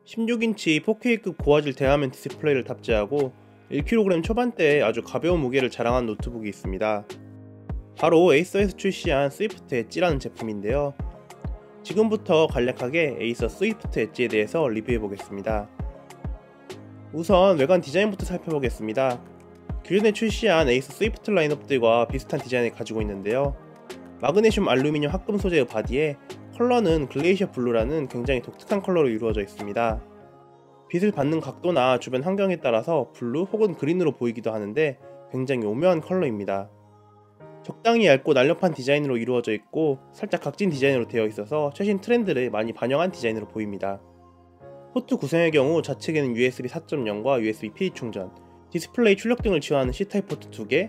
(16인치) 4K급 고화질 대화면 디스플레이를 탑재하고 1kg 초반대에 아주 가벼운 무게를 자랑한 노트북이 있습니다. 바로 에이서에서 출시한 스위프트 엣지라는 제품인데요. 지금부터 간략하게 에이서 스위프트 엣지에 대해서 리뷰해보겠습니다. 우선 외관 디자인부터 살펴보겠습니다. 기존에 출시한 에이서 스위프트 라인업들과 비슷한 디자인을 가지고 있는데요. 마그네슘 알루미늄 합금 소재의 바디에 컬러는 글레이셔 블루라는 굉장히 독특한 컬러로 이루어져 있습니다. 빛을 받는 각도나 주변 환경에 따라서 블루 혹은 그린으로 보이기도 하는데 굉장히 오묘한 컬러입니다. 적당히 얇고 날렵한 디자인으로 이루어져 있고 살짝 각진 디자인으로 되어 있어서 최신 트렌드를 많이 반영한 디자인으로 보입니다. 포트 구성의 경우 좌측에는 USB 4.0과 USB PD 충전, 디스플레이 출력 등을 지원하는 C타입 포트 2개,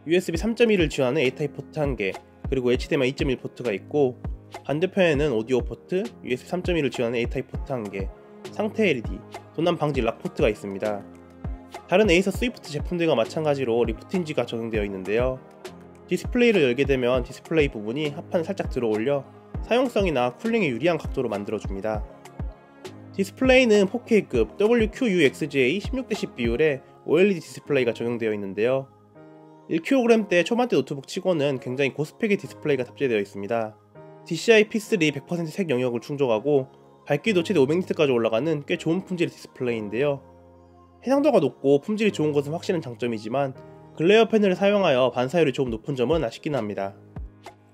USB 3.1을 지원하는 A타입 포트 1개, 그리고 HDMI 2.1 포트가 있고 반대편에는 오디오 포트, USB 3.1을 지원하는 A타입 포트 1개, 상태 LED, 도난 방지 락 포트가 있습니다. 다른 에이서 스위프트 제품들과 마찬가지로 리프트 힌지가 적용되어 있는데요. 디스플레이를 열게 되면 디스플레이 부분이 하판을 살짝 들어 올려 사용성이나 쿨링에 유리한 각도로 만들어줍니다. 디스플레이는 4K급 WQUXGA 16:10 비율의 OLED 디스플레이가 적용되어 있는데요. 1kg대 초반대 노트북 치고는 굉장히 고스펙의 디스플레이가 탑재되어 있습니다. DCI P3 100% 색 영역을 충족하고 밝기도 최대 500니트까지 올라가는 꽤 좋은 품질의 디스플레이인데요. 해상도가 높고 품질이 좋은 것은 확실한 장점이지만 글레어 패널을 사용하여 반사율이 조금 높은 점은 아쉽긴 합니다.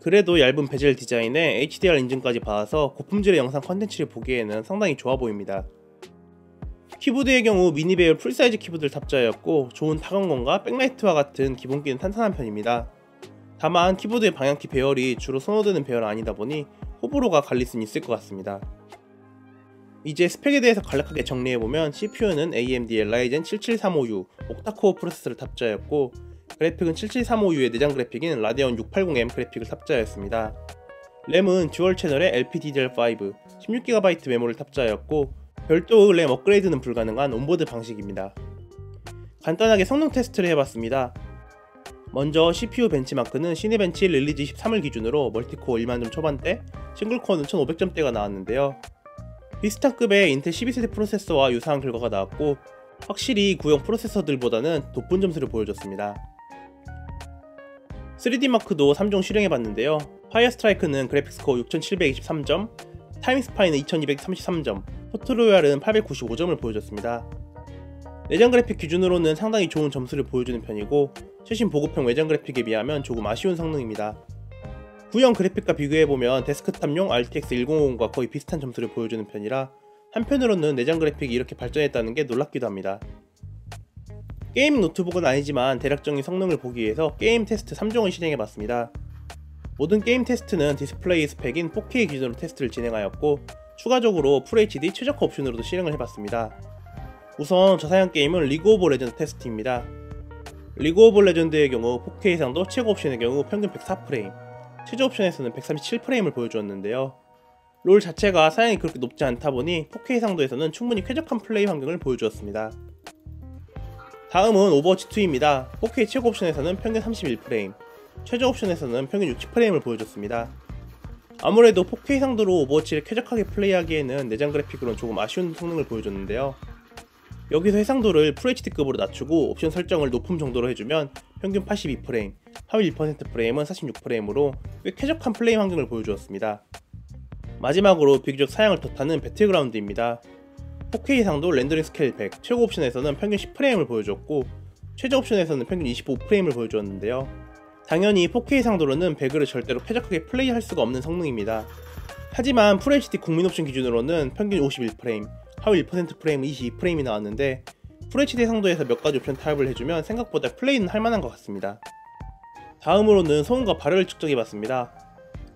그래도 얇은 베젤 디자인에 HDR 인증까지 받아서 고품질의 영상 컨텐츠를 보기에는 상당히 좋아 보입니다. 키보드의 경우 미니 배열 풀사이즈 키보드를 탑재하였고 좋은 타건감과 백라이트와 같은 기본기는 탄탄한 편입니다. 다만 키보드의 방향키 배열이 주로 선호되는 배열은 아니다 보니 호불호가 갈릴 수는 있을 것 같습니다. 이제 스펙에 대해서 간략하게 정리해보면 CPU는 AMD의 라이젠 7735U 옥타코어 프로세서를 탑재하였고 그래픽은 7735U의 내장 그래픽인 라데온 680M 그래픽을 탑재하였습니다. 램은 듀얼 채널의 LPDDR5 16GB 메모리를 탑재하였고 별도 램 업그레이드는 불가능한 온보드 방식입니다. 간단하게 성능 테스트를 해봤습니다. 먼저 CPU 벤치마크는 시네벤치 릴리즈 13을 기준으로 멀티코어 1만점 초반대, 싱글코어는 1500점대가 나왔는데요. 비슷한 급의 인텔 12세대 프로세서와 유사한 결과가 나왔고 확실히 구형 프로세서들보다는 높은 점수를 보여줬습니다. 3D마크도 3종 실행해봤는데요. 파이어스트라이크는 그래픽스코어 6723점, 타임스파이는 2233점, 포트로얄은 895점을 보여줬습니다. 내장 그래픽 기준으로는 상당히 좋은 점수를 보여주는 편이고 최신 보급형 외장 그래픽에 비하면 조금 아쉬운 성능입니다. 구형 그래픽과 비교해보면 데스크탑용 RTX 1050과 거의 비슷한 점수를 보여주는 편이라 한편으로는 내장 그래픽이 이렇게 발전했다는 게 놀랍기도 합니다. 게이밍 노트북은 아니지만 대략적인 성능을 보기 위해서 게임 테스트 3종을 실행해봤습니다. 모든 게임 테스트는 디스플레이 스펙인 4K 기준으로 테스트를 진행하였고 추가적으로 FHD 최저가 옵션으로도 실행을 해봤습니다. 우선 저사양 게임은 리그 오브 레전드 테스트입니다. 리그 오브 레전드의 경우 4K 이상도 최고 옵션의 경우 평균 104프레임, 최저 옵션에서는 137프레임을 보여주었는데요. 롤 자체가 사양이 그렇게 높지 않다 보니 4K 상도에서는 충분히 쾌적한 플레이 환경을 보여주었습니다. 다음은 오버워치2입니다. 4K 최고 옵션에서는 평균 31프레임, 최저 옵션에서는 평균 60프레임을 보여줬습니다. 아무래도 4K 상도로 오버워치를 쾌적하게 플레이하기에는 내장 그래픽으로는 조금 아쉬운 성능을 보여줬는데요. 여기서 해상도를 FHD급으로 낮추고 옵션 설정을 높음 정도로 해주면 평균 82프레임, 하위 1%프레임은 46프레임으로 꽤 쾌적한 플레이 환경을 보여주었습니다. 마지막으로 비교적 사양을 덧하는 배틀그라운드입니다. 4K 이상도 렌더링 스케일 100, 최고 옵션에서는 평균 10프레임을 보여줬고 최저 옵션에서는 평균 25프레임을 보여주었는데요. 당연히 4K 이상도로는 배그를 절대로 쾌적하게 플레이할 수가 없는 성능입니다. 하지만 FHD 국민 옵션 기준으로는 평균 51프레임, 하위 1%프레임은 22프레임이 나왔는데 FHD 상도에서 몇 가지 옵션 타협을 해주면 생각보다 플레이는 할만한 것 같습니다. 다음으로는 소음과 발열을 측정해봤습니다.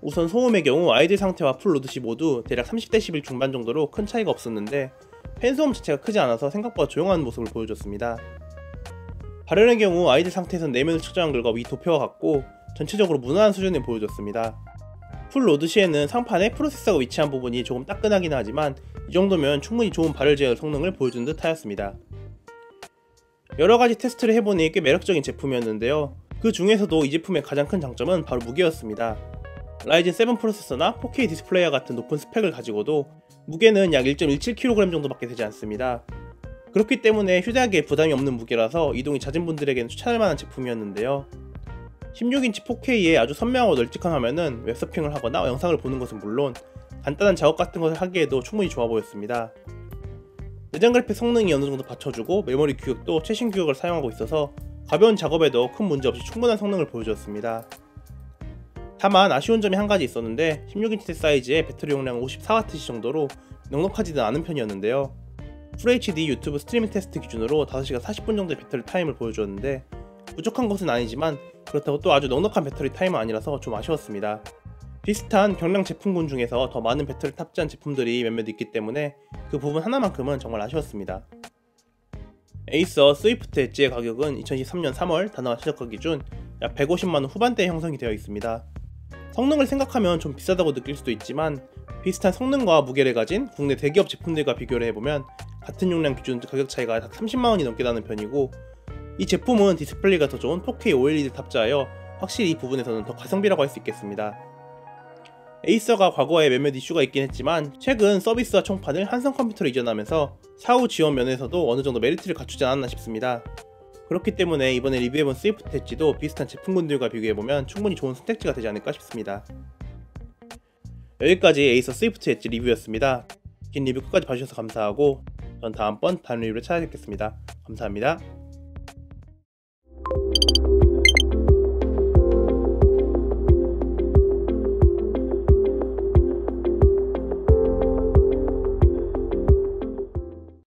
우선 소음의 경우 아이들 상태와 풀 로드시 모두 대략 30dB 중반 정도로 큰 차이가 없었는데 팬소음 자체가 크지 않아서 생각보다 조용한 모습을 보여줬습니다. 발열의 경우 아이들 상태에선 내면을 측정한 결과 위 도표와 같고 전체적으로 무난한 수준을 보여줬습니다. 풀 로드 시에는 상판에 프로세서가 위치한 부분이 조금 따끈하긴 하지만 이 정도면 충분히 좋은 발열 제어 성능을 보여준 듯 하였습니다. 여러가지 테스트를 해보니 꽤 매력적인 제품이었는데요. 그 중에서도 이 제품의 가장 큰 장점은 바로 무게였습니다. 라이젠 7 프로세서나 4K 디스플레이와 같은 높은 스펙을 가지고도 무게는 약 1.17kg 정도밖에 되지 않습니다. 그렇기 때문에 휴대하기에 부담이 없는 무게라서 이동이 잦은 분들에게는 추천할 만한 제품이었는데요. 16인치 4K에 아주 선명하고 널찍한 화면은 웹서핑을 하거나 영상을 보는 것은 물론 간단한 작업 같은 것을 하기에도 충분히 좋아 보였습니다. 내장 그래픽 성능이 어느 정도 받쳐주고 메모리 규격도 최신 규격을 사용하고 있어서 가벼운 작업에도 큰 문제 없이 충분한 성능을 보여주었습니다. 다만 아쉬운 점이 한 가지 있었는데 16인치 사이즈에 배터리 용량 54Wh 정도로 넉넉하지는 않은 편이었는데요. FHD 유튜브 스트리밍 테스트 기준으로 5시간 40분 정도의 배터리 타임을 보여주었는데 부족한 것은 아니지만 그렇다고 또 아주 넉넉한 배터리 타임은 아니라서 좀 아쉬웠습니다. 비슷한 경량 제품군 중에서 더 많은 배터리를 탑재한 제품들이 몇몇 있기 때문에 그 부분 하나만큼은 정말 아쉬웠습니다. 에이서 스위프트 엣지의 가격은 2023년 3월 단화 최저가 기준 약 150만원 후반대에 형성이 되어 있습니다. 성능을 생각하면 좀 비싸다고 느낄 수도 있지만 비슷한 성능과 무게를 가진 국내 대기업 제품들과 비교를 해보면 같은 용량 기준 가격 차이가 약 30만원이 넘게 나는 편이고, 이 제품은 디스플레이가 더 좋은 4K OLED를 탑재하여 확실히 이 부분에서는 더 가성비라고 할 수 있겠습니다. 에이서가 과거에 몇몇 이슈가 있긴 했지만 최근 서비스와 총판을 한성컴퓨터로 이전하면서 사후 지원 면에서도 어느정도 메리트를 갖추지 않았나 싶습니다. 그렇기 때문에 이번에 리뷰해본 스위프트 엣지도 비슷한 제품군들과 비교해보면 충분히 좋은 선택지가 되지 않을까 싶습니다. 여기까지 에이서 스위프트 엣지 리뷰였습니다. 긴 리뷰 끝까지 봐주셔서 감사하고 전 다음번 다른 리뷰로 찾아뵙겠습니다. 감사합니다.